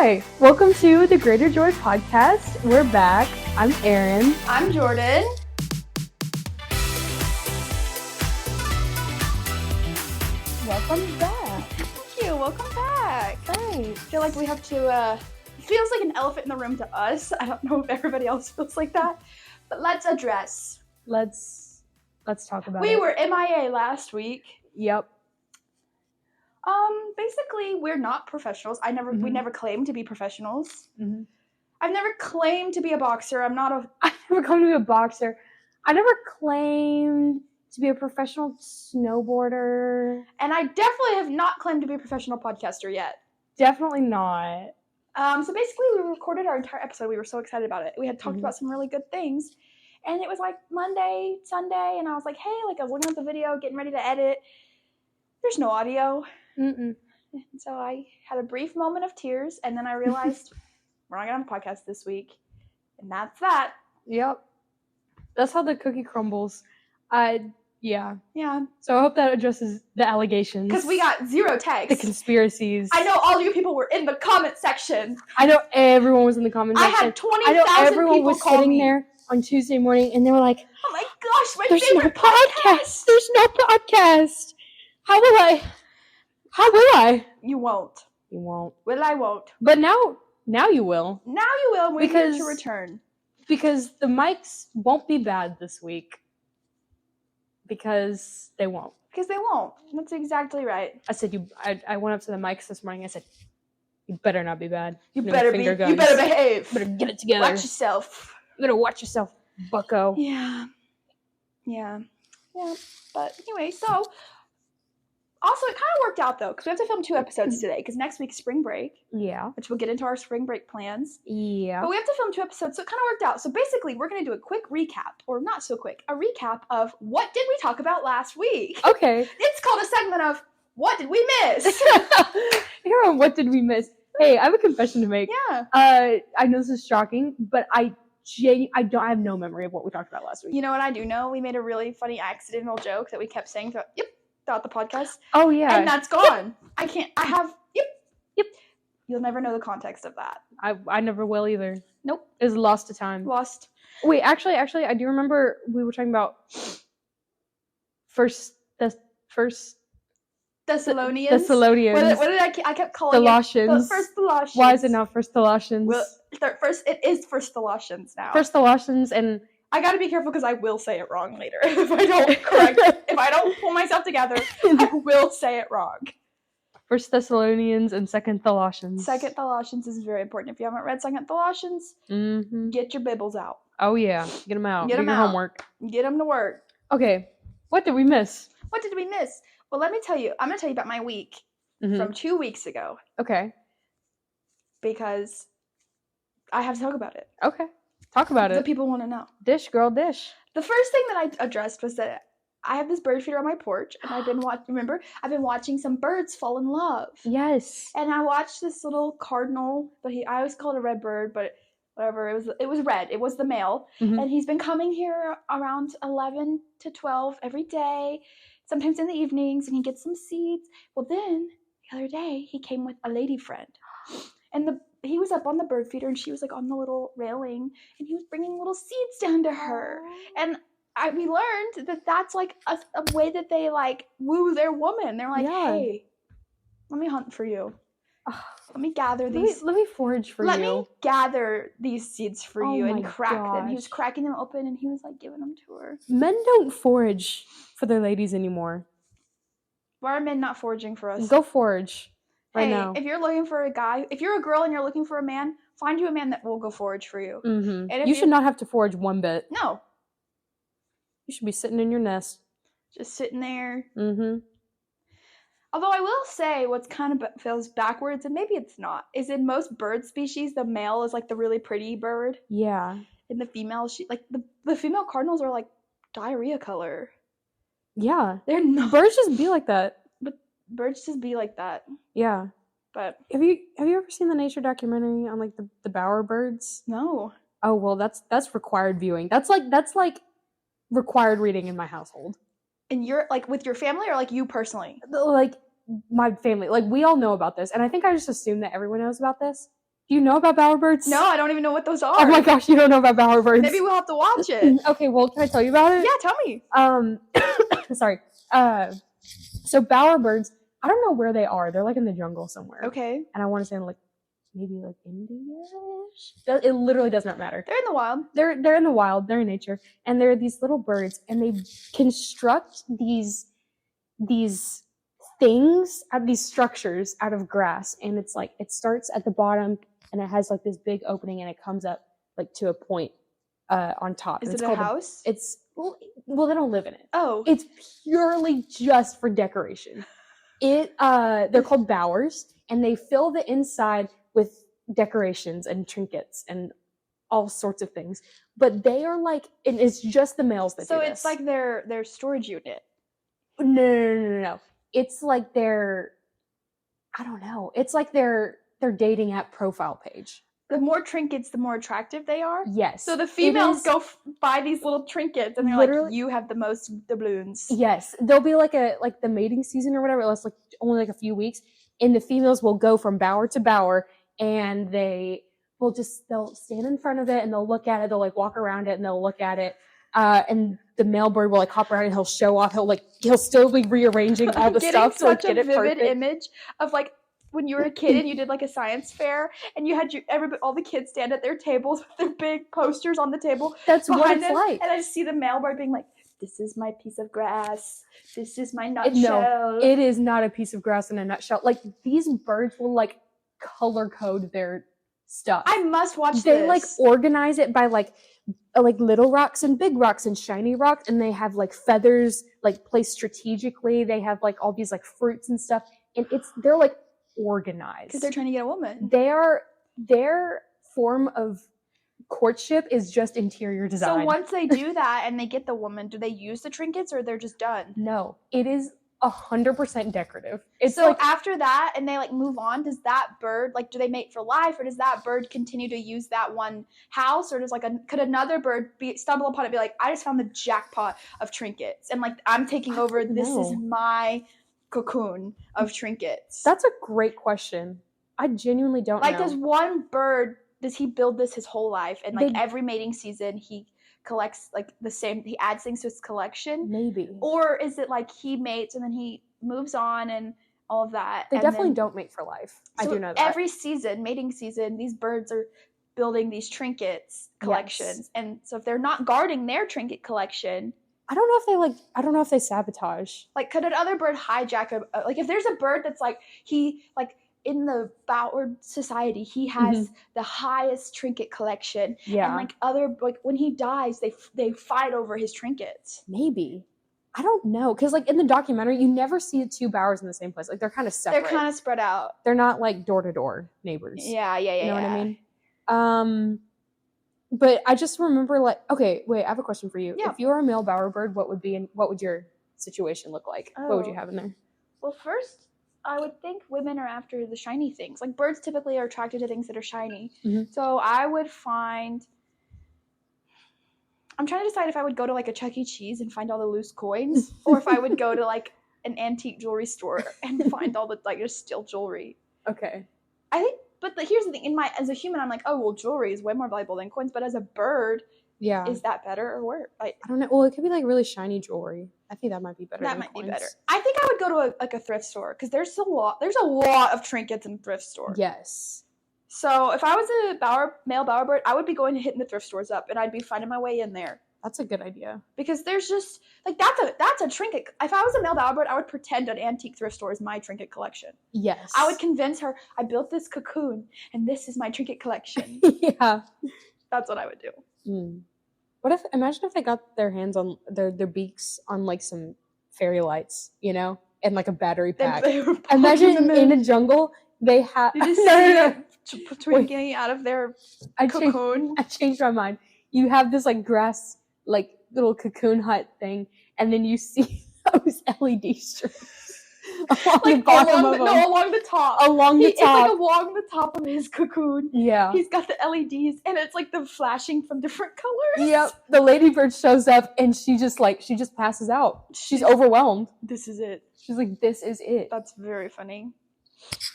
Hi, welcome to the Greater Joy Podcast. We're back. I'm Erin. I'm Jordan. Welcome back. Thank you. Welcome back. Hi. I feel like we have to, it feels like an elephant in the room to us. I don't know if everybody else feels like that, but let's address. Let's talk about it. We were MIA last week. Yep. Basically, we're not professionals. We never claimed to be professionals. Mm-hmm. I've never claimed to be a boxer. I never claimed to be a boxer. I never claimed to be a professional snowboarder. And I definitely have not claimed to be a professional podcaster yet. Definitely not. So basically, we recorded our entire episode. We were so excited about it. We had talked about some really good things. And it was like Monday, Sunday, and I was like, hey, I was looking at the video, getting ready to edit. There's no audio. Mm-mm. And so I had a brief moment of tears, and then I realized we're not going to have a podcast this week. And that's that. Yep. That's how the cookie crumbles. Yeah. Yeah. So I hope that addresses the allegations. Because we got 0 texts. The conspiracies. I know all you people were in the comment section. I know everyone was in the comment section. I had 20,000 everyone was sitting there on Tuesday morning, and they were like, oh my gosh, my There's favorite no podcast. There's no podcast. How will I? You won't. You won't. Will I won't. But now you will. Now you will, and we're here to return. Because the mics won't be bad this week. Because they won't. Because they won't. That's exactly right. I said I went up to the mics this morning. I said, you better not be bad. You better behave. You better get it together. Watch yourself. You better watch yourself, bucko. Yeah. But anyway, so also it kind of worked out though, because we have to film 2 episodes today, because next week's spring break. Yeah. Which we'll get into our spring break plans. Yeah. But we have to film 2 episodes, so it kind of worked out. So basically, we're going to do a quick recap, or not so quick, a recap of what did we talk about last week. Okay. It's called a segment of what did we miss? Here on What Did We Miss? Hey, I have a confession to make. Yeah. I know this is shocking, but I have no memory of what we talked about last week. You know what I do know? We made a really funny accidental joke that we kept saying throughout the podcast. Oh, yeah. And that's gone. Yep. You'll never know the context of that. I never will either. Nope. It was lost to time. Lost. Wait, actually, I do remember we were talking about First Thessalonians. Thessalonians. What did I kept calling Tholossians. it? First Tholossians. Why is it not First Tholossians? Well, it is First Tholossians now. First Tholossians, and I gotta be careful because I will say it wrong later. If I don't pull myself together, I will say it wrong. First Thessalonians and Second Tholossians. Second Tholossians is very important. If you haven't read Second Tholossians, get your Bibles out. Oh yeah, get them out. Get them your out. Homework. Get them to work. Okay, what did we miss? What did we miss? Well, let me tell you. I'm gonna tell you about my week from 2 weeks ago. Okay. Because I have to talk about it. Okay. Talk about it. The people want to know. Dish, girl, dish. The first thing that I addressed was that I have this bird feeder on my porch, and I've been watching some birds fall in love. Yes. And I watched this little cardinal, but I always call it a red bird, but whatever, it was red. It was the male. And he's been coming here around 11 to 12 every day, sometimes in the evenings, and he gets some seeds. Well, then the other day he came with a lady friend, and he was up on the bird feeder, and she was on the little railing, and he was bringing little seeds down to her. And we learned that that's a way that they woo their woman. They're like, hey, let me hunt for you. Let me gather these. Let me forage for you. Let me gather these seeds for you and crack them. He was gosh. cracking them open, and he was giving them to her. Men don't forage for their ladies anymore. Why are men not foraging for us? Go forage right now. If you're looking for a guy, if you're a girl and you're looking for a man, find you a man that will go forage for you. And you should not have to forage one bit. No. You should be sitting in your nest. Just sitting there. Although I will say what's kind of feels backwards, and maybe it's not, is in most bird species, the male is the really pretty bird. Yeah. And the female, the female cardinals are diarrhea color. Yeah. They're not. Birds just be like that. But birds just be like that. Yeah. But have you ever seen the nature documentary on the bowerbirds? No. Oh well, that's required viewing. That's like required reading in my household. And you're with your family or you personally? My family. We all know about this, and I think I just assume that everyone knows about this. Do you know about bowerbirds? No, I don't even know what those are. Oh my gosh, you don't know about bowerbirds. Maybe we'll have to watch it. Okay, well, can I tell you about it? Yeah, tell me. Sorry. So bowerbirds, I don't know where they are. They're like in the jungle somewhere. Okay. And I want to say like maybe like India-ish. It literally does not matter. They're in the wild. They're in the wild. They're in nature, and they're these little birds, and they construct these things out of these structures out of grass, and it's like it starts at the bottom, and it has like this big opening, and it comes up like to a point on top. Is it a house? It's well, they don't live in it. Oh, it's purely just for decoration. They're called bowers, and they fill the inside with decorations and trinkets and all sorts of things. But they are like, and it's just the males that do this. So it's like their storage unit. No. It's like their, I don't know. It's like their dating app profile page. The more trinkets, the more attractive they are? Yes. So the females go buy these little trinkets, and they're like, you have the most doubloons. Yes. There'll be like the mating season or whatever. It's like only like a few weeks. And the females will go from bower to bower, and they'll stand in front of it, and they'll look at it. They'll like walk around it, and they'll look at it. And the male bird will like hop around, and he'll show off. He'll still be rearranging all the stuff to like get it perfect. Such a vivid image of like when you were a kid and you did like a science fair, and you had all the kids stand at their tables with their big posters on the table. That's what it's like. And I just see the male bird being like, "This is my piece of grass. This is my nutshell." No, it is not a piece of grass in a nutshell. Like these birds will like color code their stuff. I must watch this. They like organize it by like little rocks and big rocks and shiny rocks, and they have like feathers like placed strategically. They have like all these like fruits and stuff, and they're like organized because they're trying to get a woman. Their form of courtship is just interior design. So once they do that and they get the woman, do they use the trinkets or they're just done? No, it is 100% decorative. It's so like, after that, and they like move on, does that bird like, do they mate for life, or does that bird continue to use that one house, or does could another bird stumble upon it and be like, I just found the jackpot of trinkets, and like I'm taking over, this is my cocoon of trinkets? That's a great question. I genuinely don't know. Does one bird, does he build this his whole life, and like every mating season he collects like the same, he adds things to his collection? Maybe. Or is it like he mates and then he moves on and all of that? They definitely don't mate for life. I do know that. Every season, mating season, these birds are building these trinkets collections. Yes. And so if they're not guarding their trinket collection, I don't know if they sabotage. Like, could another bird hijack like if there's a bird that's like, he like in the Bower society, he has the highest trinket collection. Yeah. And like like when he dies, they fight over his trinkets. Maybe. I don't know. Because like in the documentary, you never see two bowers in the same place. Like they're kind of separate. They're kind of spread out. They're not like door to door neighbors. Yeah. You know what I mean? But I just remember like, okay, wait, I have a question for you. Yeah. If you were a male bowerbird, what would your situation look like? Oh. What would you have in there? Well, first, I would think women are after the shiny things. Like birds typically are attracted to things that are shiny. Mm-hmm. So I would find, I'm trying to decide if I would go to like a Chuck E. Cheese and find all the loose coins, or if I would go to like an antique jewelry store and find all the like just still jewelry. Okay. I think, but here's the thing: as a human, I'm like, oh well, jewelry is way more valuable than coins. But as a bird, yeah, is that better or worse? I don't know. Well, it could be like really shiny jewelry. I think that might be better. That might be better. I think I would go to a thrift store because there's a lot of trinkets in thrift store. Yes. So if I was a male bowerbird, I would be going and hitting the thrift stores up, and I'd be finding my way in there. That's a good idea. Because there's just like that's a trinket. If I was a male bowerbird, I would pretend an antique thrift store is my trinket collection. Yes. I would convince her I built this cocoon and this is my trinket collection. Yeah. That's what I would do. Imagine if they got their hands on their beaks on like some fairy lights, you know, and like a battery pack. Imagine in a jungle they have twinkling out of their cocoon. I changed my mind. You have this like grass like little cocoon hut thing, and then you see those LED strips along the bottom of them. No, along the top. It's like along the top of his cocoon. Yeah. He's got the LEDs, and it's like the flashing from different colors. Yep. The ladybird shows up, and she just passes out. She's overwhelmed. This is it. She's like, this is it. That's very funny.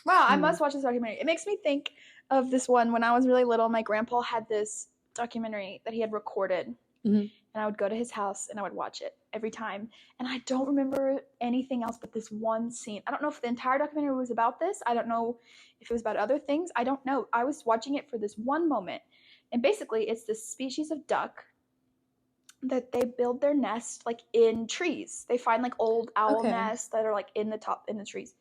Wow, I must watch this documentary. It makes me think of this one. When I was really little, my grandpa had this documentary that he had recorded. Mhm. And I would go to his house and I would watch it every time. And I don't remember anything else but this one scene. I don't know if the entire documentary was about this. I don't know if it was about other things. I don't know. I was watching it for this one moment. And basically, it's this species of duck that they build their nest like in trees. They find like old owl Okay. nests that are like in the top in the trees.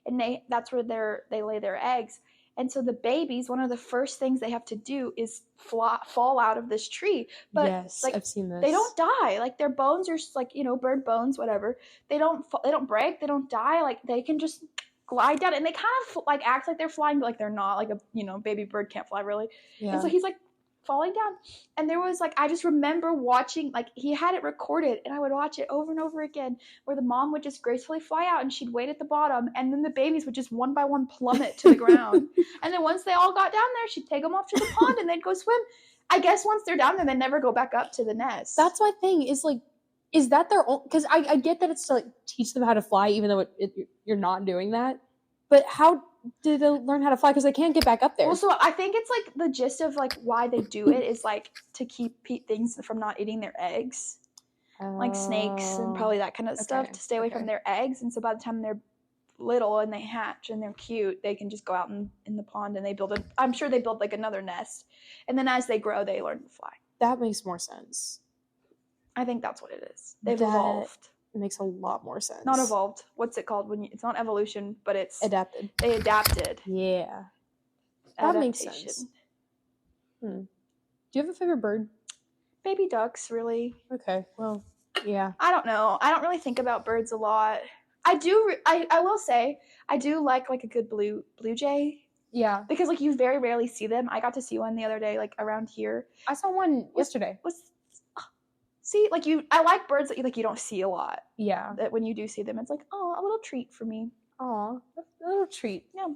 And that's where they lay their eggs. And so the babies, one of the first things they have to do is fall out of this tree. But Yes, like I've seen this. they don't die. Like their bones are just like, bird bones, whatever. They don't break. They don't die. Like they can just glide down, and they kind of like act like they're flying, but like they're not. Like a baby bird can't fly really. Yeah. And so he's like falling down, and there was like I just remember watching, like he had it recorded, and I would watch it over and over again, where the mom would just gracefully fly out and she'd wait at the bottom, and then the babies would just one by one plummet to the ground. And then once they all got down there, she'd take them off to the pond and they'd go swim. I guess once they're down there, they never go back up to the nest. That's my thing, is like, is that their own? Because I get that it's to like teach them how to fly, even though you're not doing that. But how do they learn how to fly? Because they can't get back up there. Well, so I think it's like the gist of like why they do it is like to keep things from not eating their eggs, like snakes and probably that kind of stuff, to stay away from their eggs. And so by the time they're little and they hatch and they're cute, they can just go out in the pond and they build I'm sure they build like another nest, and then as they grow they learn to fly. That makes more sense. I think that's what it is. They've evolved. It makes a lot more sense. Not evolved. What's it called when it's not evolution, but it's adapted. They adapted. Yeah, that makes sense. Do you have a favorite bird? Baby ducks, really. Okay, well, yeah. I don't know. I don't really think about birds a lot. I do. I will say I do like a good blue jay. Yeah. Because like you very rarely see them. I got to see one the other day, like around here. I saw one yesterday. See, like I like birds that you don't see a lot. Yeah. That when you do see them, it's like, oh, a little treat for me. Aw, a little treat. Yeah.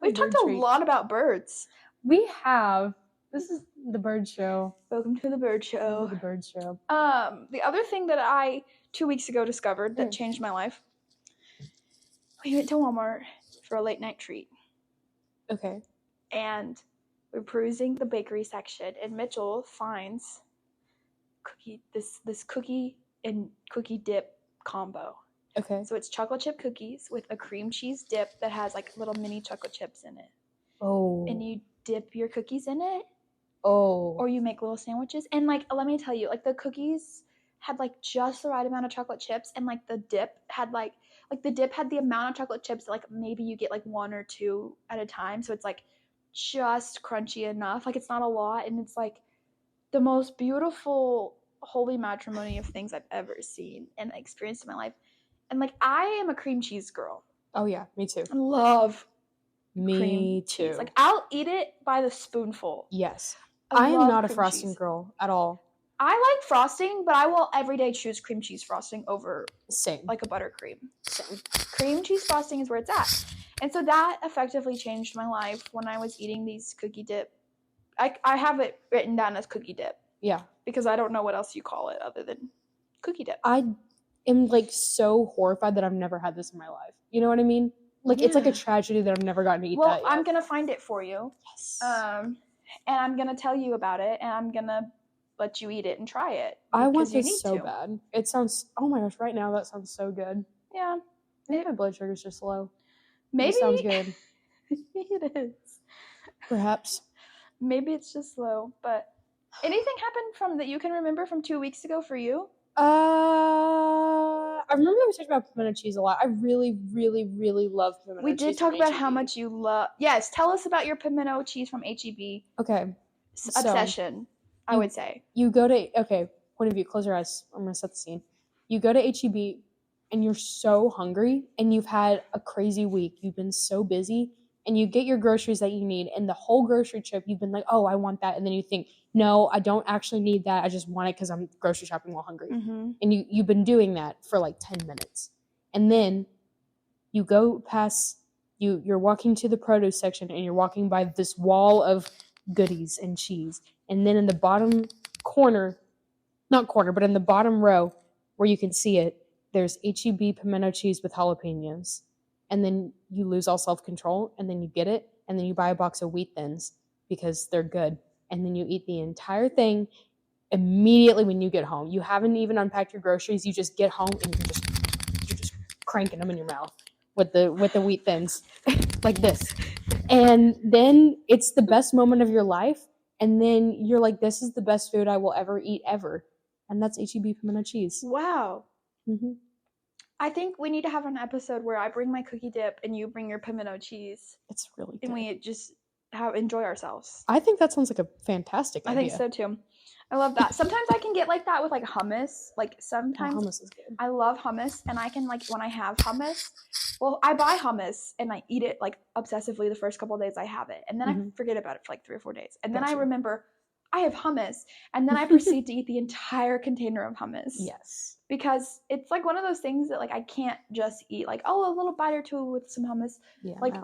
We've talked a lot about birds. We have. This is the bird show. Welcome to the bird show. The bird show. The other thing that I 2 weeks ago discovered that changed my life. We went to Walmart for a late night treat. Okay. And we're perusing the bakery section, and Mitchell finds this cookie and cookie dip combo. Okay. So it's chocolate chip cookies with a cream cheese dip that has like little mini chocolate chips in it. Oh. And you dip your cookies in it. Oh. Or you make little sandwiches. And like, let me tell you, like the cookies had like just the right amount of chocolate chips, and like the dip had like the dip had the amount of chocolate chips that like maybe you get like one or two at a time. So it's like just crunchy enough. Like it's not a lot, and it's like the most beautiful holy matrimony of things I've ever seen and experienced in my life. And like I am a cream cheese girl. Oh yeah, me too. I love me too. Cheese. Like I'll eat it by the spoonful. Yes. I am not a frosting girl at all. I like frosting, but I will every day choose cream cheese frosting over like a buttercream. Same. Cream cheese frosting is where it's at. And so that effectively changed my life when I was eating these cookie dip. I have it written down as cookie dip. Yeah. Because I don't know what else you call it other than cookie dip. I am like so horrified that I've never had this in my life. You know what I mean? Like it's like a tragedy that I've never gotten to eat that yet. I'm going to find it for you. Yes. And I'm going to tell you about it, and I'm going to let you eat it and try it. I want this so bad. It sounds, oh my gosh, right now that sounds so good. Yeah. Maybe my blood sugar's just low. Maybe. It sounds good. Maybe it is. Perhaps. Maybe it's just low, but anything happened from that you can remember from 2 weeks ago for you? I remember we talked about pimento cheese a lot. I really, really, really love pimento cheese. We did talk about how much you love. Yes, tell us about your pimento cheese from HEB. Okay. Obsession, I would say. You go to, okay, point of view, close your eyes. I'm going to set the scene. You go to HEB and you're so hungry and you've had a crazy week. You've been so busy and you get your groceries that you need, and the whole grocery trip you've been like, oh, I want that. And then you think, no, I don't actually need that. I just want it because I'm grocery shopping while hungry. Mm-hmm. And you've been doing that for like 10 minutes. And then you go past, you're walking to the produce section and you're walking by this wall of goodies and cheese. And then in the bottom corner, not corner, but in the bottom row where you can see it, there's HEB pimento cheese with jalapenos. And then you lose all self-control and then you get it and then you buy a box of wheat thins because they're good, and then you eat the entire thing immediately when you get home. You haven't even unpacked your groceries. You just get home and you're just cranking them in your mouth with the wheat thins like this. And then it's the best moment of your life. And then you're like, this is the best food I will ever eat ever. And that's HEB pimento cheese. Wow. Mm-hmm. I think we need to have an episode where I bring my cookie dip and you bring your pimento cheese. It's really good. And we just enjoy ourselves. I think that sounds like a fantastic idea. I think so too. I love that. Sometimes I can get like that with like hummus. Like sometimes hummus is good. I love hummus, and I can like when I have hummus, well, I buy hummus and I eat it like obsessively the first couple of days I have it, and then I forget about it for like 3 or 4 days, and then I remember I have hummus, and then I proceed to eat the entire container of hummus. Yes, because it's like one of those things that like I can't just eat like, oh, a little bite or two with some hummus. Yeah, like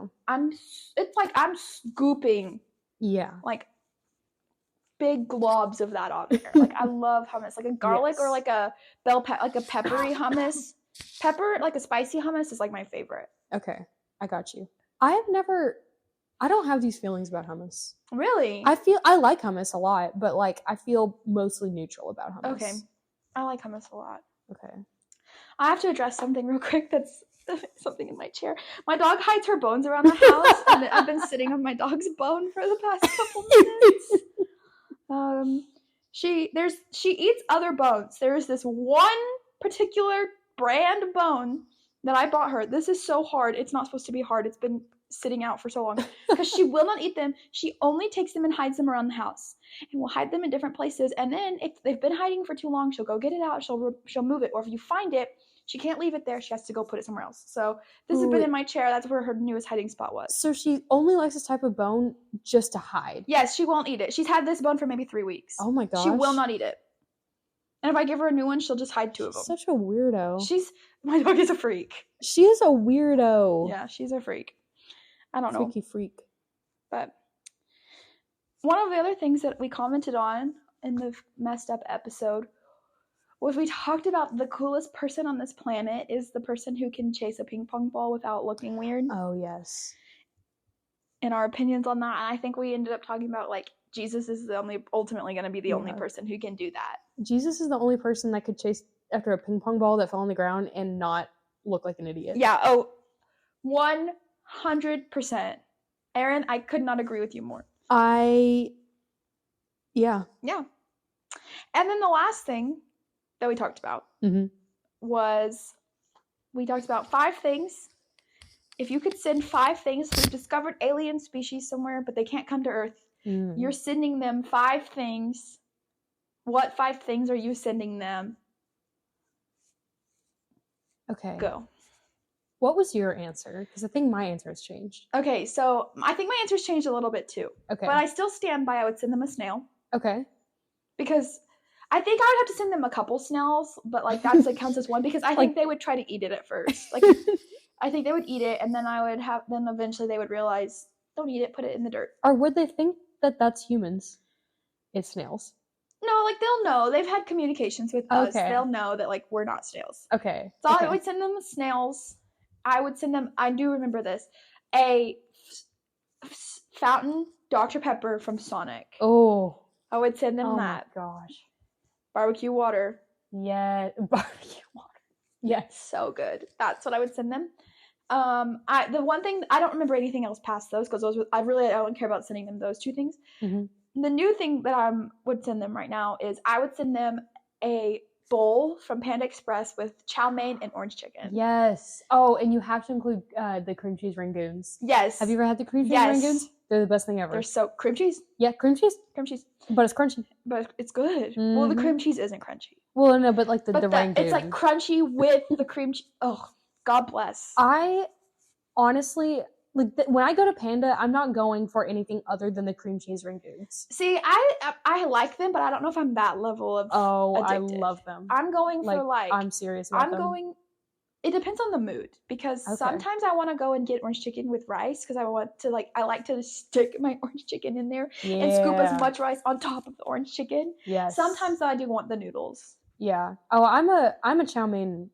it's like I'm scooping. Yeah, like big globs of that on there. Like I love hummus, like a garlic or like a like a peppery hummus. Pepper, like a spicy hummus, is like my favorite. Okay, I got you. I don't have these feelings about hummus. Really? I like hummus a lot, but like I feel mostly neutral about hummus. Okay, I like hummus a lot. Okay, I have to address something real quick. That's something in my chair. My dog hides her bones around the house, and I've been sitting on my dog's bone for the past couple minutes. She eats other bones. There's this one particular brand bone that I bought her. This is so hard. It's not supposed to be hard. It's been sitting out for so long because she will not eat them. She only takes them and hides them around the house, and will hide them in different places. And then if they've been hiding for too long, she'll go get it out. She'll move it, or if you find it, she can't leave it there. She has to go put it somewhere else. So this has been in my chair. That's where her newest hiding spot was. So she only likes this type of bone just to hide? Yes, she won't eat it. She's had this bone for maybe 3 weeks. Oh my gosh. She will not eat it. And if I give her a new one, she'll just hide 2 of them. Such a weirdo. My dog is a freak. She is a weirdo. Yeah, she's a freak. I don't know. Freaky freak. But one of the other things that we commented on in the messed up episode was we talked about the coolest person on this planet is the person who can chase a ping pong ball without looking weird. Oh, yes. And our opinions on that. And I think we ended up talking about like Jesus is ultimately going to be the only person who can do that. Jesus is the only person that could chase after a ping pong ball that fell on the ground and not look like an idiot. Yeah. Oh, 100%. Erin, I could not agree with you more. Yeah. And then the last thing that we talked about was we talked about 5 things. If you could send 5 things, we've discovered alien species somewhere, but they can't come to Earth. You're sending them 5 things. What 5 things are you sending them? Okay. Go. What was your answer? Because I think my answer has changed. Okay, so I think my answer's changed a little bit too. Okay. But I still stand by I would send them a snail. Okay. Because I think I would have to send them a couple snails, but like that's like counts as one because I think they would try to eat it at first. Like I think they would eat it, and then then eventually they would realize, don't eat it, put it in the dirt. Or would they think that that's humans? It's snails. No, like they'll know. They've had communications with us. They'll know that like we're not snails. Okay. So I would send them snails. I would send them, I do remember this, a fountain Dr. Pepper from Sonic. Oh. I would send them that. Oh my gosh. Barbecue water. Yeah, barbecue water. Yes. So good. That's what I would send them. The one thing, I don't remember anything else past those because I don't care about sending them those 2 things. The new thing that I would send them right now is I would send them a bowl from Panda Express with chow mein and orange chicken. Yes. Oh, and you have to include the cream cheese rangoons. Yes. Have you ever had the cream cheese rangoons? They're the best thing ever. They're so cream cheese. Yeah, cream cheese. Cream cheese. But it's crunchy. But it's good. Well, the cream cheese isn't crunchy. Well, no, but like the rangoon. It's like crunchy with the cream cheese. Oh, God bless. I honestly, like when I go to Panda, I'm not going for anything other than the cream cheese rangoons. See, I like them, but I don't know if I'm that level of addicted. I love them. I'm going for I'm serious about them. It depends on the mood because sometimes I want to go and get orange chicken with rice because I like to stick my orange chicken in there and scoop as much rice on top of the orange chicken. Yes. Sometimes I do want the noodles. Yeah. Oh, I'm a chow mein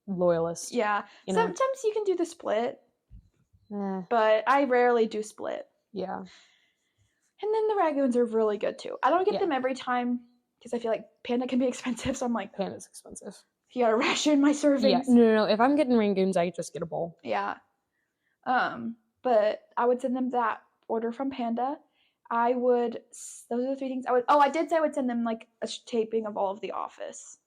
loyalist. Yeah. Sometimes you can do the split. But I rarely do split. Yeah. And then the Ragoons are really good too. I don't get Yeah. them every time because I feel like Panda can be expensive. So I'm like, Panda's expensive. you gotta ration my servings. Yeah. No. If I'm getting Rangoons, I just get a bowl. Yeah. But I would send them that order from Panda. Those are the 3 things I would. Oh, I did say I would send them like a taping of all of The Office.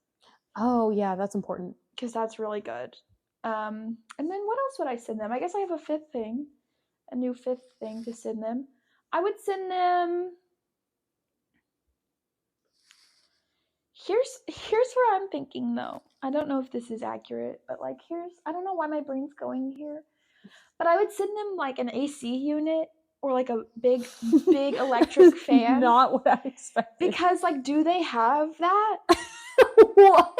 Oh yeah, that's important. Because that's really good. And then what else would I send them? I guess I have a new 5th thing to send them. I would send them. Here's where I'm thinking though. I don't know if this is accurate, but like I don't know why my brain's going here. But I would send them like an AC unit or like a big electric fan. Not what I expected. Because like, do they have that? What?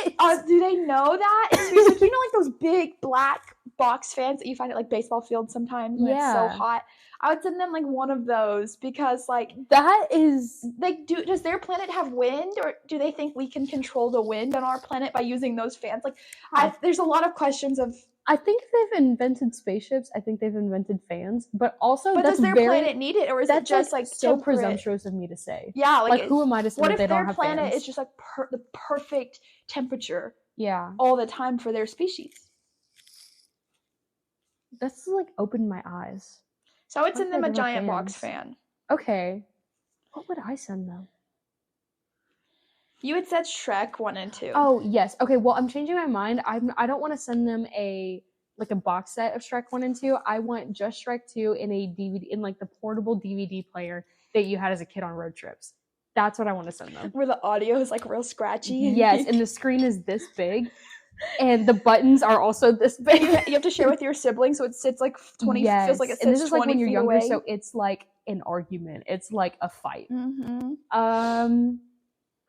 Do they know that? It's like, you know, like those big black box fans that you find at like baseball fields sometimes when it's so hot. I would send them like one of those because like that is like does their planet have wind, or do they think we can control the wind on our planet by using those fans? Like there's a lot of questions of. I think they've invented spaceships. I think they've invented fans, but also does their planet need it, or is it just like so presumptuous of me to say? Yeah, like who am I to say that they don't have fans? What if their planet is just like the perfect temperature? Yeah, all the time for their species. That's like opened my eyes. So I would send them a giant box fan. Okay, what would I send them? You had said Shrek 1 and 2. Oh yes. Okay. Well, I'm changing my mind. I don't want to send them a box set of Shrek 1 and 2. I want just Shrek 2 in a DVD, in like the portable DVD player that you had as a kid on road trips. That's what I want to send them. Where the audio is like real scratchy. Yes, and the screen is this big, and the buttons are also this big. You have to share with your siblings, so it sits like 20. Yes. Feels like it sits and this is 20 like when you're feet younger, away. so it's like an argument. It's like a fight. Mm-hmm.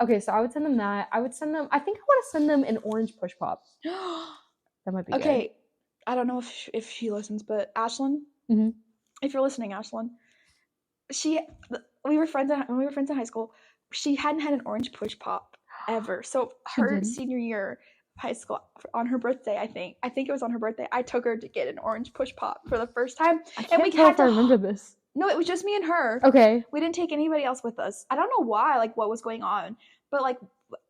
Okay, so I would send them that. I think I want to send them an orange push pop. That might be okay. Good. I don't know if she listens, but Ashlyn, if you're listening, Ashlyn, we were friends in high school. She hadn't had an orange push pop ever. So her senior year of high school, on her birthday, I think it was on her birthday, I took her to get an orange push pop for the first time. I can't tell if I remember this. No, it was just me and her. Okay. We didn't take anybody else with us. I don't know why, like what was going on, but like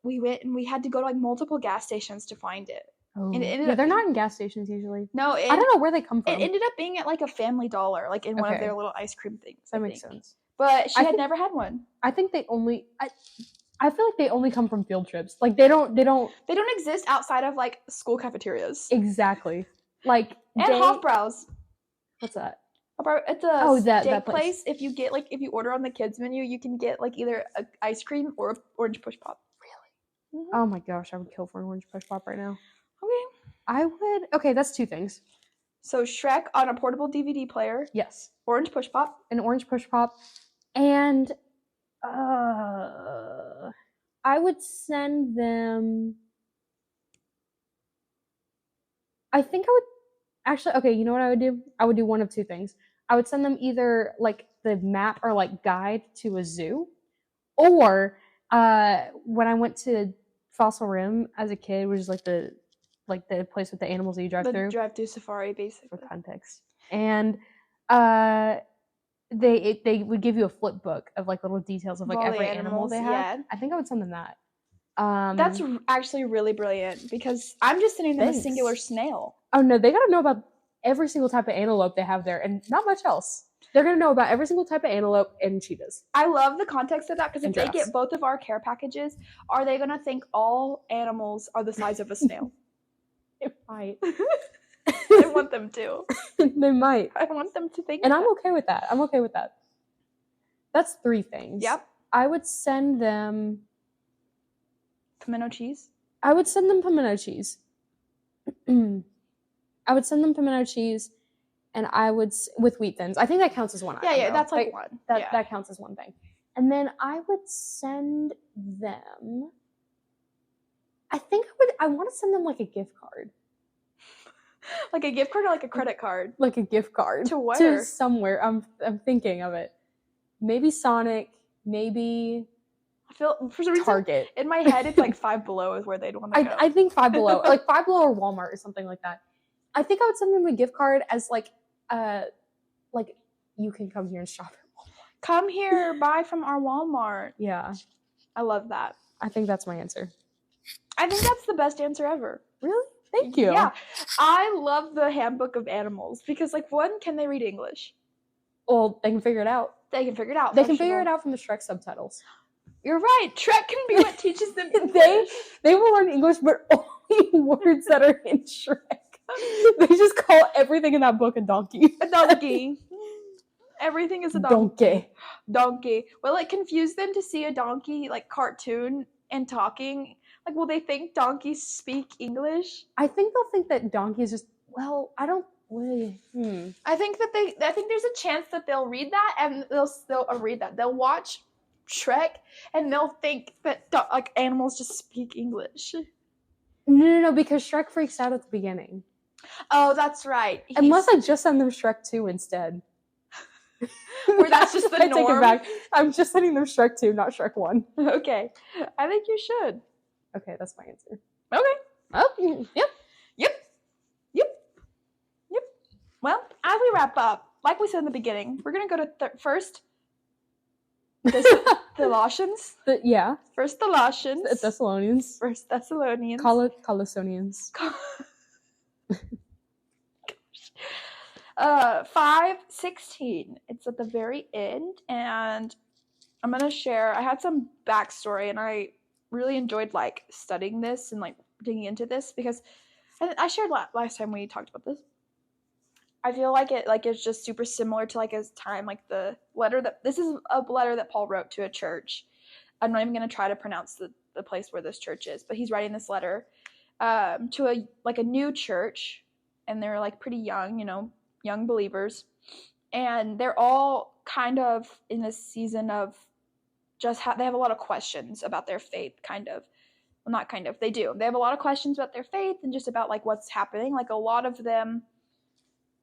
we went and we had to go to like multiple gas stations to find it. Oh. And they're not in gas stations usually. No, I don't know where they come from. It ended up being at like a Family Dollar, like in one of their little ice cream things. That makes sense. But she had never had one. I think they only. I feel like they only come from field trips. Like they don't exist outside of like school cafeterias. Exactly. Like and Hofbrau's. What's that? At the that place. If you order on the kids menu, you can get like either an ice cream or an orange push pop. Really? Mm-hmm. Oh my gosh, I would kill for an orange push pop right now. Okay. I would. Okay, that's 2 things. So Shrek on a portable DVD player. Yes. Orange push pop. An orange push pop, and I would send them. I think I would. Actually, okay, you know what I would do? I would do one of 2 things. I would send them either like the map or like guide to a zoo, or when I went to Fossil Rim as a kid, which is like the place with the animals that you drive through. Drive through safari, basically. For context. And they would give you a flip book of like little details of like every animal they have. Yeah. I think I would send them that. That's actually really brilliant because I'm just sending them a singular snail. Oh no, they gotta know about every single type of antelope they have there and not much else. They're gonna know about every single type of antelope and cheetahs. I love the context of that because if they get both of our care packages, are they gonna think all animals are the size of a snail? They might. I want them to. They might. I want them to think. And I'm okay with that. That's 3 things. Yep. I would send them pimento cheese. I would send them pimento cheese. And I would with wheat thins. I think that counts as one. Yeah, that's like one. That counts as one thing. And then I would send them. I want to send them like a gift card. Like a gift card or like a credit card? Like a gift card. To where? To somewhere. I'm thinking of it. Maybe Sonic. Maybe. I feel for some reason Target. In my head, it's like Five Below is where they'd want to go. I think Five Below, like Five Below or Walmart or something like that. I think I would send them a gift card as like like you can come here and shop at Walmart. Come here, buy from our Walmart. Yeah, I love that. I think that's my answer. I think that's the best answer ever. Really? Thank you. Yeah, I love the Handbook of Animals because, like, one, can they read English? Well, they can figure it out. They can figure it out. They can figure it out from the Shrek subtitles. You're right. Trek can be what teaches them English. They will learn English, but only words that are in Shrek. They just call everything in that book a donkey. A donkey. Everything is a donkey. Donkey. Will it confuse them to see a donkey, like, cartoon and talking? Like, will they think donkeys speak English? I think they'll think that donkeys just, well, I don't really. I think there's a chance that they'll read that and they'll watch Shrek and they'll think that like animals just speak English. No, because Shrek freaks out at the beginning. Oh, that's right. Unless I just send them Shrek 2 instead. Or that's just the norm. I take it back. I'm just sending them Shrek 2, not Shrek 1. Okay. I think you should. Okay, that's my answer. Okay. Oh, yep. Well, as we wrap up, like we said in the beginning, we're going to go to first Colossians. Yeah. First Colossians. Thessalonians. First Thessalonians. Colossians. 5:16. It's at the very end, and I'm gonna share. I had some backstory, and I really enjoyed like studying this and like digging into this because I shared last time we talked about this. I feel like it's just super similar to like his time, like the letter this is a letter that Paul wrote to a church. I'm not even gonna try to pronounce the place where this church is, but he's writing this letter to a new church, and they're like pretty young, young believers, and they're all kind of in this season of just they have a lot of questions about their faith, kind of. Well, not kind of. They do. They have a lot of questions about their faith and just about like what's happening. Like a lot of them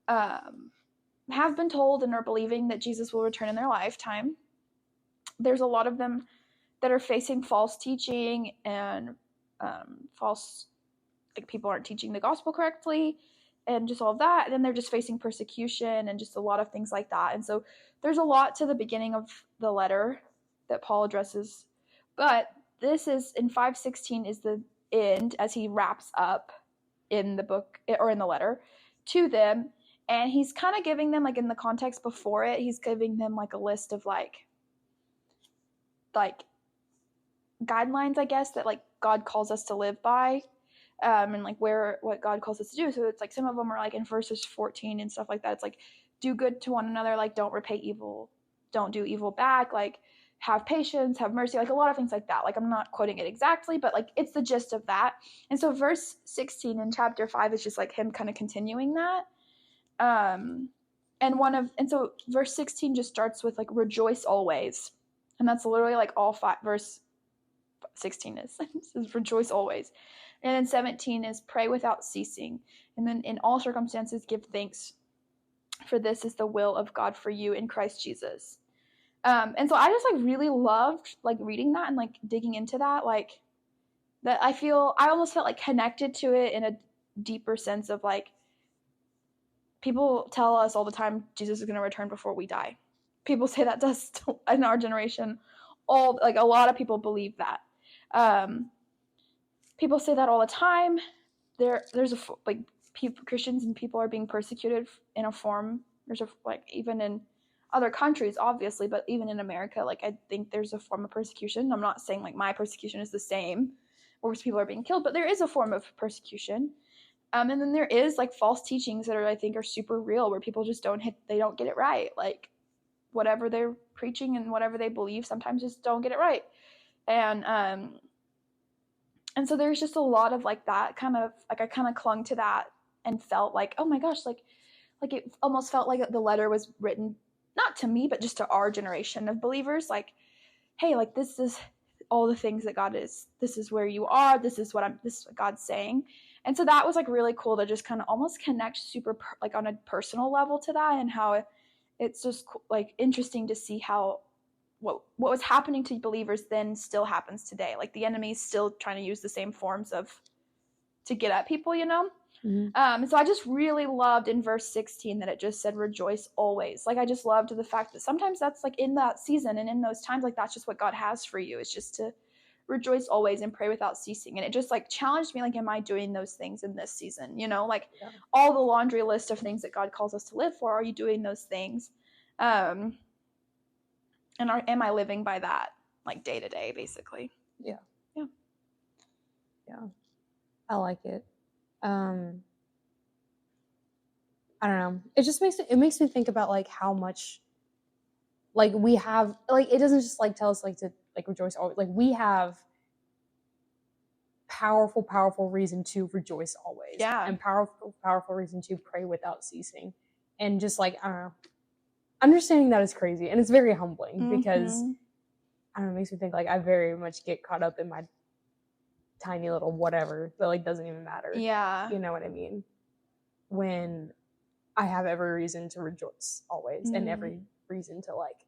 have been told and are believing that Jesus will return in their lifetime. There's a lot of them that are facing false teaching and false, like people aren't teaching the gospel correctly and just all of that. And then they're just facing persecution and just a lot of things like that. And so there's a lot to the beginning of the letter that Paul addresses. But this is in 5:16 is the end as he wraps up in the book or in the letter to them. And he's kind of giving them, like in the context before it, he's giving them like a list of like guidelines, I guess, that like God calls us to live by, and like what God calls us to do. So it's like some of them are like in verses 14 and stuff like that. It's like do good to one another, like don't repay evil, don't do evil back, like have patience, have mercy, like a lot of things like that. Like I'm not quoting it exactly, but like it's the gist of that. And so verse 16 in chapter 5 is just like him kind of continuing that. And so verse 16 just starts with like rejoice always, and that's literally like all verse 16 is rejoice always, and then 17 is pray without ceasing, and then in all circumstances give thanks, for this is the will of God for you in Christ Jesus. And so I just like really loved like reading that and like digging into that, like that I almost felt like connected to it in a deeper sense of like, people tell us all the time Jesus is going to return before we die. People say that to us in our generation. A lot of people believe that. People say that all the time. Christians and people are being persecuted in a form. Even in other countries, obviously, but even in America, like I think there's a form of persecution. I'm not saying like my persecution is the same, where people are being killed, but there is a form of persecution. And then there is like false teachings that I think are super real, where people just don't get it right. Like whatever they're preaching and whatever they believe sometimes just don't get it right. And so there's just a lot of like that kind of like I kind of clung to that and felt like, oh my gosh, like it almost felt like the letter was written not to me, but just to our generation of believers. Like, hey, like this is all the things that God is. This is where you are. This is what God's saying. And so that was like really cool to just kind of almost connect super like on a personal level to that, and how it's just like interesting to see how what was happening to believers then still happens today. Like the enemy is still trying to use the same forms to get at people, So I just really loved in verse 16 that it just said rejoice always. Like I just loved the fact that sometimes that's like in that season and in those times, like that's just what God has for you. It's just to rejoice always and pray without ceasing. And it just like challenged me, like, am I doing those things in this season? You know, like all the laundry list of things that God calls us to live for, are you doing those things? And am I living by that, like day to day, basically? Yeah. Yeah. I like it. I don't know. It just makes me think about like how much like we have, like it doesn't just like tell us like to like rejoice always. Like we have powerful reason to rejoice always. Yeah. And powerful reason to pray without ceasing. And just like, I don't know, understanding that is crazy. And it's very humbling because I don't know, it makes me think like I very much get caught up in my tiny little whatever that like doesn't even matter. Yeah. You know what I mean? When I have every reason to rejoice always and every reason to like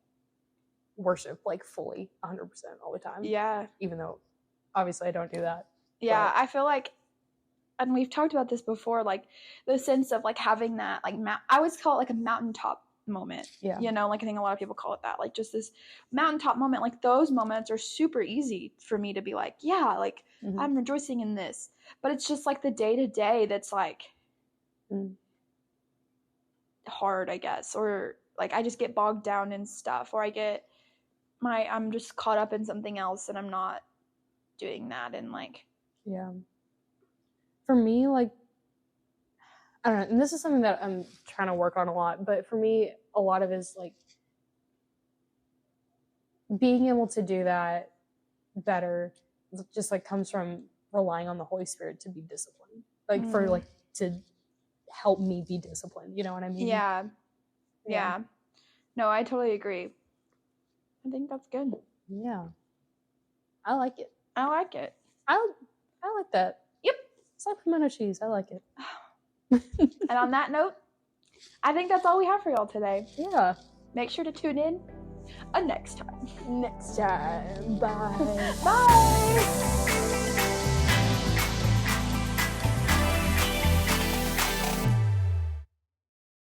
worship like fully 100% all the time. Yeah. Even though obviously I don't do that. Yeah, but I feel like, and we've talked about this before, like the sense of like having that like I always call it like a mountaintop moment. Yeah. You know, like I think a lot of people call it that, like just this mountaintop moment. Like those moments are super easy for me to be like, yeah, like I'm rejoicing in this. But it's just like the day to day that's like hard, I guess, or like I just get bogged down in stuff, or I'm just caught up in something else and I'm not doing that. And like, yeah, for me, like I don't know, and this is something that I'm trying to work on a lot, but for me a lot of it is like being able to do that better just like comes from relying on the Holy Spirit to be disciplined, like for like to help me be disciplined, you know what I mean? Yeah. No, I totally agree. I think that's good. Yeah, I like it. I like it. I like that. Yep. It's like pimento cheese. I like it. And on that note, I think that's all we have for y'all today. Yeah. Make sure to tune in next time. Next time. Bye. Bye.